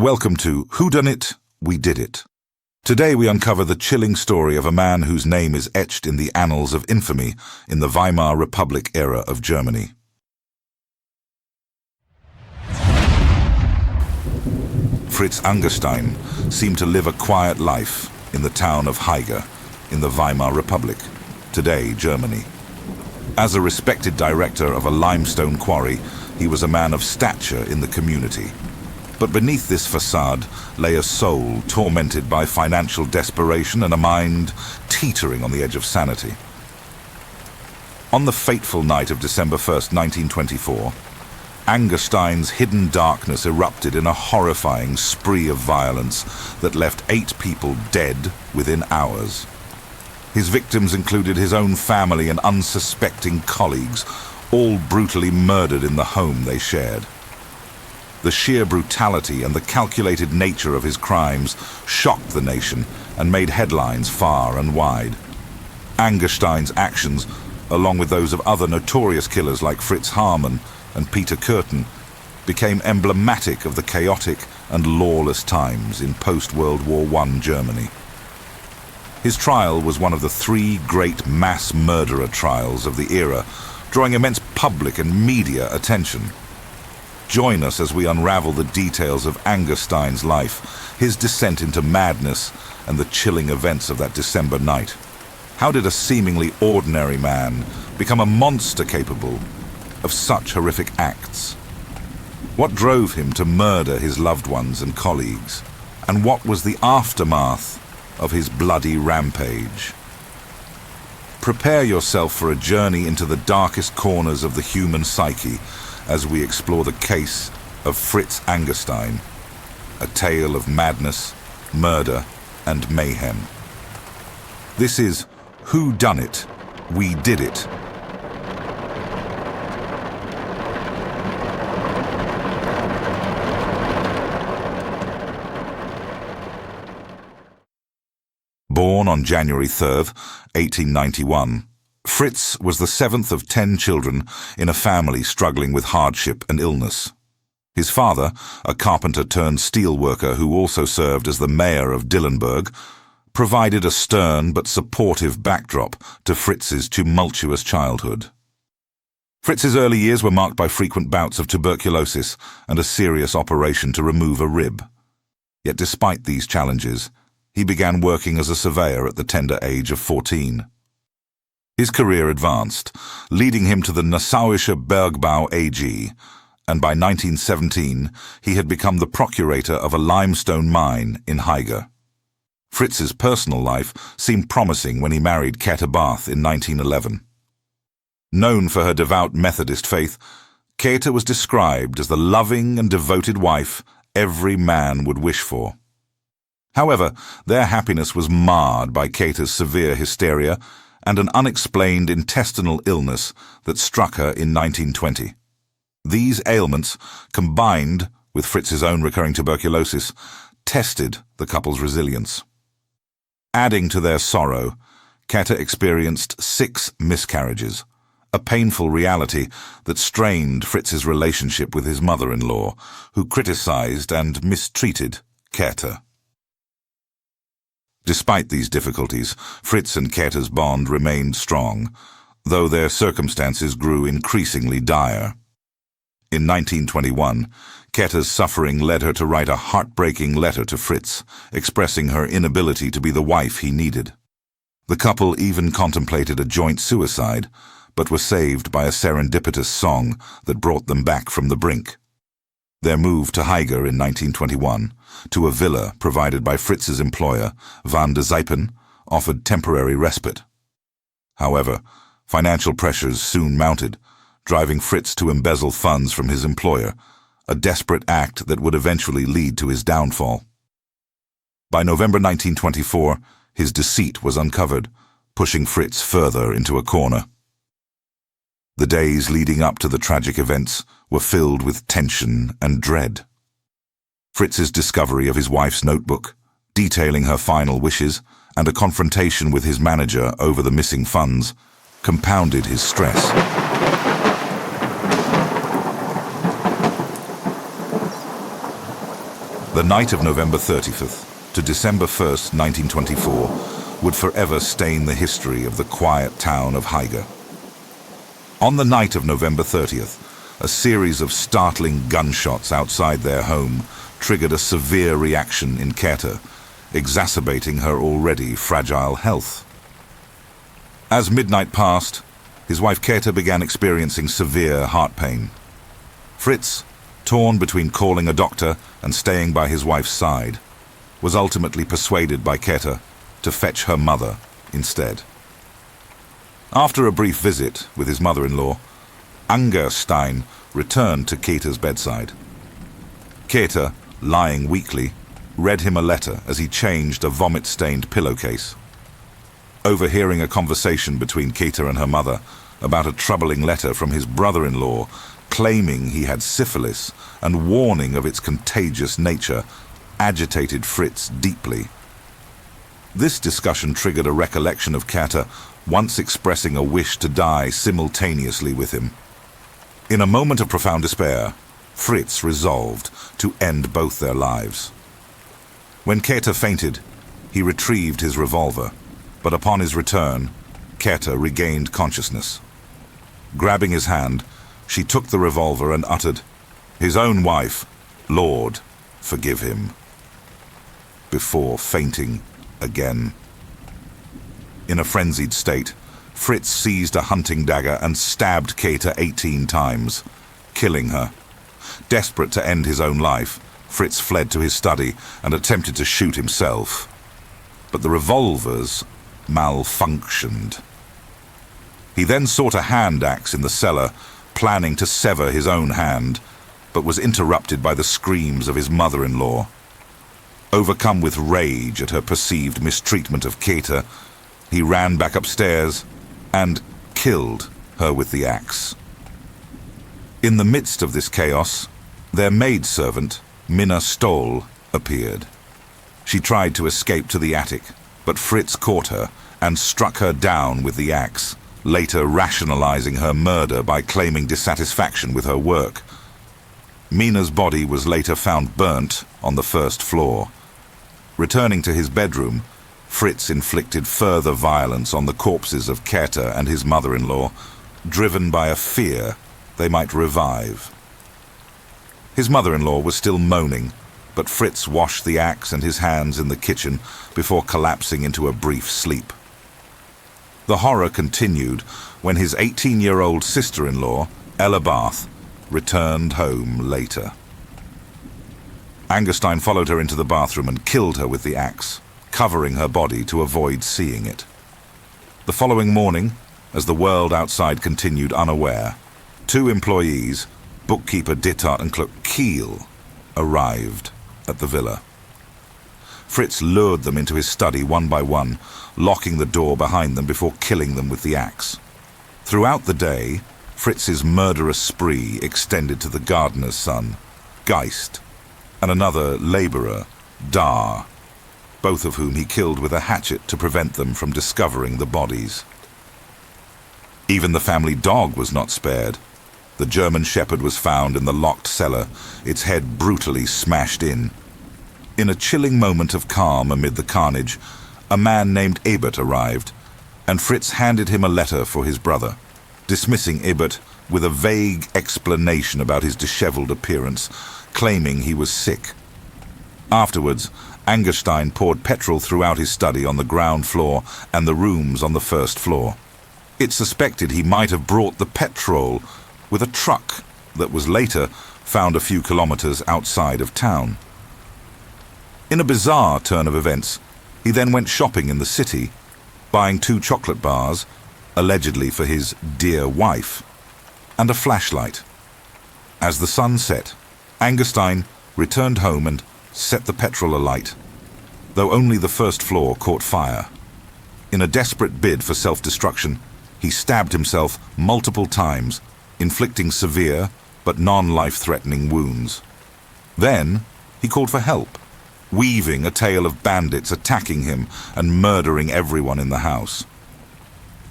Welcome to Whodunit, We Did It. Today we uncover the chilling story of a man whose name is etched in the annals of infamy in the Weimar Republic era of Germany. Fritz Angerstein seemed to live a quiet life in the town of Haiger in the Weimar Republic, today Germany. As a respected director of a limestone quarry, he was a man of stature in the community. But beneath this facade lay a soul tormented by financial desperation and a mind teetering on the edge of sanity. On the fateful night of December 1st, 1924, Angerstein's hidden darkness erupted in a horrifying spree of violence that left 8 people dead within hours. His victims included his own family and unsuspecting colleagues, all brutally murdered in the home they shared. The sheer brutality and the calculated nature of his crimes shocked the nation and made headlines far and wide. Angerstein's actions, along with those of other notorious killers like Fritz Hamann and Peter Kürten, became emblematic of the chaotic and lawless times in post-World War I Germany. His trial was one of the 3 great mass murderer trials of the era, drawing immense public and media attention. Join us as we unravel the details of Angerstein's life, his descent into madness, and the chilling events of that December night. How did a seemingly ordinary man become a monster capable of such horrific acts? What drove him to murder his loved ones and colleagues? And what was the aftermath of his bloody rampage? Prepare yourself for a journey into the darkest corners of the human psyche as we explore the case of Fritz Angerstein, a tale of madness, murder, and mayhem. This is Who Done It? We Did It. Born on January 3rd, 1891, Fritz was the 7th of 10 children in a family struggling with hardship and illness. His father, a carpenter-turned-steel worker who also served as the mayor of Dillenburg, provided a stern but supportive backdrop to Fritz's tumultuous childhood. Fritz's early years were marked by frequent bouts of tuberculosis and a serious operation to remove a rib. Yet despite these challenges, he began working as a surveyor at the tender age of 14. His career advanced, leading him to the Nassauische Bergbau AG, and by 1917 he had become the procurator of a limestone mine in Haiger. Fritz's personal life seemed promising when he married Käthe Barth in 1911. Known for her devout Methodist faith, Käthe was described as the loving and devoted wife every man would wish for. However, their happiness was marred by Käthe's severe hysteria and an unexplained intestinal illness that struck her in 1920. These ailments, combined with Fritz's own recurring tuberculosis, tested the couple's resilience. Adding to their sorrow, Käthe experienced 6 miscarriages, a painful reality that strained Fritz's relationship with his mother-in-law, who criticized and mistreated Käthe. Despite these difficulties, Fritz and Käthe's bond remained strong, though their circumstances grew increasingly dire. In 1921, Käthe's suffering led her to write a heartbreaking letter to Fritz, expressing her inability to be the wife he needed. The couple even contemplated a joint suicide, but were saved by a serendipitous song that brought them back from the brink. Their move to Haiger in 1921, to a villa provided by Fritz's employer, Van de Zijpen, offered temporary respite. However, financial pressures soon mounted, driving Fritz to embezzle funds from his employer, a desperate act that would eventually lead to his downfall. By November 1924, his deceit was uncovered, pushing Fritz further into a corner. The days leading up to the tragic events were filled with tension and dread. Fritz's discovery of his wife's notebook, detailing her final wishes, and a confrontation with his manager over the missing funds, compounded his stress. The night of November 30th to December 1st, 1924, would forever stain the history of the quiet town of Haiger. On the night of November 30th, a series of startling gunshots outside their home triggered a severe reaction in Käthe, exacerbating her already fragile health. As midnight passed, his wife Käthe began experiencing severe heart pain. Fritz, torn between calling a doctor and staying by his wife's side, was ultimately persuaded by Käthe to fetch her mother instead. After a brief visit with his mother-in-law, Angerstein returned to Käthe's bedside. Käthe, lying weakly, read him a letter as he changed a vomit-stained pillowcase. Overhearing a conversation between Käthe and her mother about a troubling letter from his brother-in-law claiming he had syphilis and warning of its contagious nature, agitated Fritz deeply. This discussion triggered a recollection of Käthe once expressing a wish to die simultaneously with him. In a moment of profound despair, Fritz resolved to end both their lives. When Käthe fainted, he retrieved his revolver, but upon his return, Käthe regained consciousness. Grabbing his hand, she took the revolver and uttered, "His own wife, Lord, forgive him," before fainting again. In a frenzied state, Fritz seized a hunting dagger and stabbed Käthe 18 times, killing her. Desperate to end his own life, Fritz fled to his study and attempted to shoot himself. But the revolvers malfunctioned. He then sought a hand axe in the cellar, planning to sever his own hand, but was interrupted by the screams of his mother-in-law. Overcome with rage at her perceived mistreatment of Käthe, he ran back upstairs and killed her with the axe. In the midst of this chaos, their maidservant, Minna Stoll, appeared. She tried to escape to the attic, but Fritz caught her and struck her down with the axe, later rationalizing her murder by claiming dissatisfaction with her work. Minna's body was later found burnt on the first floor. Returning to his bedroom, Fritz inflicted further violence on the corpses of Käthe and his mother-in-law, driven by a fear they might revive. His mother-in-law was still moaning, but Fritz washed the axe and his hands in the kitchen before collapsing into a brief sleep. The horror continued when his 18-year-old sister-in-law, Ella Barth, returned home later. Angerstein followed her into the bathroom and killed her with the axe, covering her body to avoid seeing it. The following morning, as the world outside continued unaware, 2 employees, bookkeeper Dittart and clerk Kiel, arrived at the villa. Fritz lured them into his study one by one, locking the door behind them before killing them with the axe. Throughout the day, Fritz's murderous spree extended to the gardener's son, Geist, and another labourer, Dar, both of whom he killed with a hatchet to prevent them from discovering the bodies. Even the family dog was not spared. The German shepherd was found in the locked cellar, its head brutally smashed in. In a chilling moment of calm amid the carnage, a man named Ebert arrived, and Fritz handed him a letter for his brother, dismissing Ebert with a vague explanation about his disheveled appearance, claiming he was sick. Afterwards, Angerstein poured petrol throughout his study on the ground floor and the rooms on the first floor. It's suspected he might have brought the petrol with a truck that was later found a few kilometers outside of town. In a bizarre turn of events, he then went shopping in the city, buying 2 chocolate bars, allegedly for his dear wife, and a flashlight. As the sun set, Angerstein returned home and set the petrol alight, though only the first floor caught fire. In a desperate bid for self-destruction, he stabbed himself multiple times, inflicting severe but non-life-threatening wounds. Then he called for help, weaving a tale of bandits attacking him and murdering everyone in the house.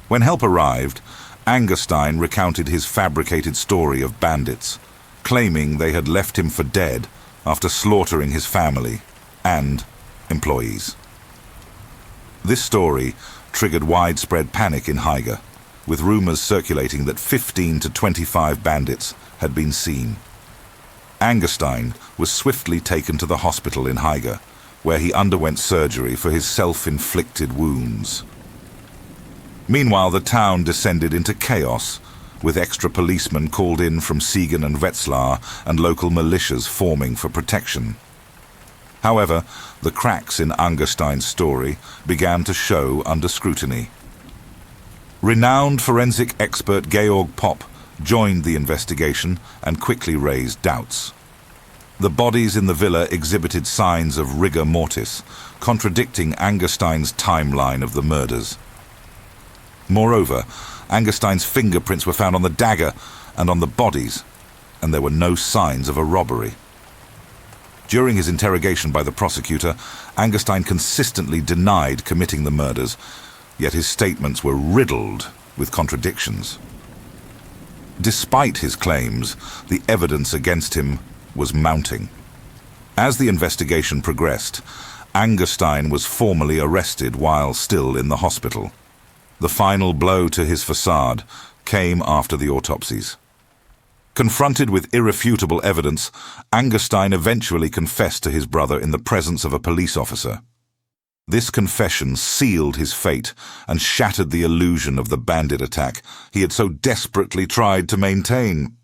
When help arrived, Angerstein recounted his fabricated story of bandits, claiming they had left him for dead after slaughtering his family and employees. This story triggered widespread panic in Haiger, with rumors circulating that 15 to 25 bandits had been seen. Angerstein was swiftly taken to the hospital in Haiger, where he underwent surgery for his self-inflicted wounds. Meanwhile, the town descended into chaos, with extra policemen called in from Siegen and Wetzlar and local militias forming for protection. However, the cracks in Angerstein's story began to show under scrutiny. Renowned forensic expert Georg Popp joined the investigation and quickly raised doubts. The bodies in the villa exhibited signs of rigor mortis, contradicting Angerstein's timeline of the murders. Moreover, Angerstein's fingerprints were found on the dagger and on the bodies, and there were no signs of a robbery. During his interrogation by the prosecutor, Angerstein consistently denied committing the murders, yet his statements were riddled with contradictions. Despite his claims, the evidence against him was mounting. As the investigation progressed, Angerstein was formally arrested while still in the hospital. The final blow to his façade came after the autopsies. Confronted with irrefutable evidence, Angerstein eventually confessed to his brother in the presence of a police officer. This confession sealed his fate and shattered the illusion of the bandit attack he had so desperately tried to maintain.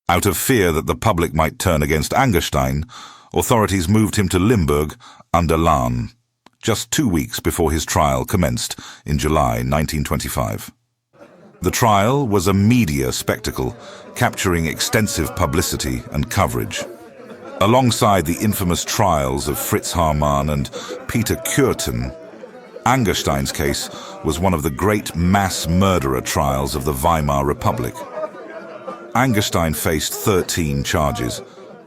Out of fear that the public might turn against Angerstein, authorities moved him to Limburg under Lahn, just 2 weeks before his trial commenced in July 1925. The trial was a media spectacle, capturing extensive publicity and coverage. Alongside the infamous trials of Fritz Hamann and Peter Kürten, Angerstein's case was one of the great mass murderer trials of the Weimar Republic. Angerstein faced 13 charges,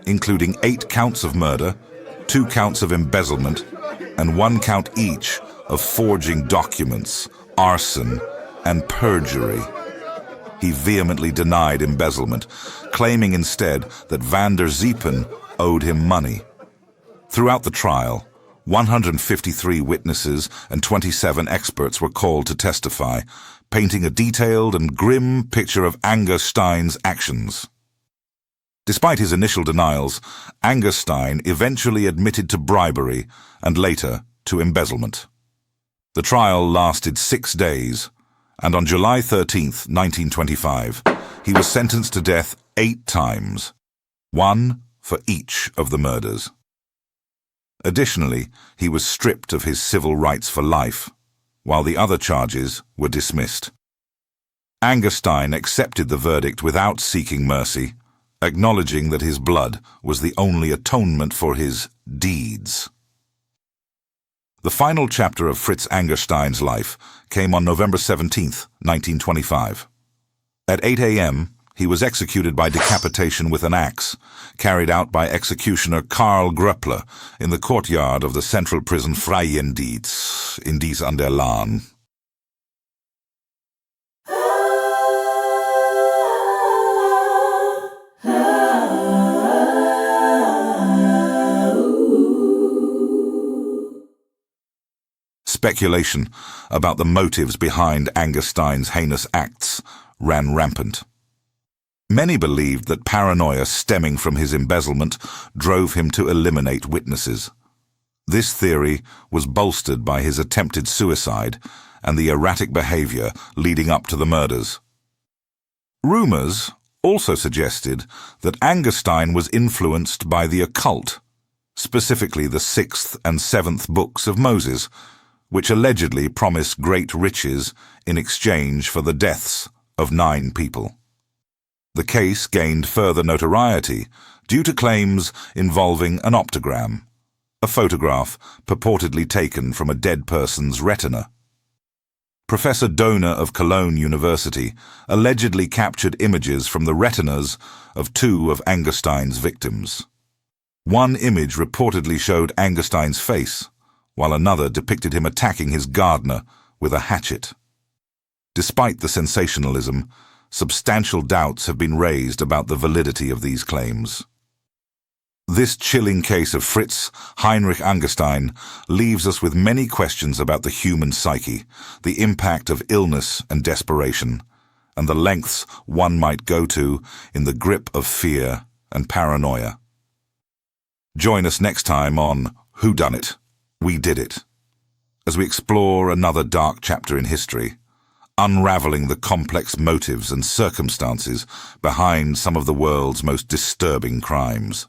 including 8 counts of murder, 2 counts of embezzlement, and 1 count each of forging documents, arson, and perjury. He vehemently denied embezzlement, claiming instead that van der Ziepen owed him money. Throughout the trial, 153 witnesses and 27 experts were called to testify, painting a detailed and grim picture of Angerstein's actions. Despite his initial denials, Angerstein eventually admitted to bribery and later to embezzlement. The trial lasted 6 days, and on July 13th, 1925, he was sentenced to death 8 times, 1 for each of the murders. Additionally, he was stripped of his civil rights for life, while the other charges were dismissed. Angerstein accepted the verdict without seeking mercy, acknowledging that his blood was the only atonement for his deeds. The final chapter of Fritz Angerstein's life came on November 17th, 1925. At 8 a.m., he was executed by decapitation with an axe, carried out by executioner Karl Gröppler in the courtyard of the central prison Freiendienst in Dies an der Lahn. Speculation about the motives behind Angerstein's heinous acts ran rampant. Many believed that paranoia stemming from his embezzlement drove him to eliminate witnesses. This theory was bolstered by his attempted suicide and the erratic behavior leading up to the murders. Rumors also suggested that Angerstein was influenced by the occult, specifically the 6th and 7th books of Moses, which allegedly promised great riches in exchange for the deaths of 9 people. The case gained further notoriety due to claims involving an optogram, a photograph purportedly taken from a dead person's retina. Professor Dohner of Cologne University allegedly captured images from the retinas of 2 of Angerstein's victims. One image reportedly showed Angerstein's face, while another depicted him attacking his gardener with a hatchet. Despite the sensationalism, substantial doubts have been raised about the validity of these claims. This chilling case of Fritz Heinrich Angerstein leaves us with many questions about the human psyche, the impact of illness and desperation, and the lengths one might go to in the grip of fear and paranoia. Join us next time on Who Done It? We Did It, as we explore another dark chapter in history, unraveling the complex motives and circumstances behind some of the world's most disturbing crimes.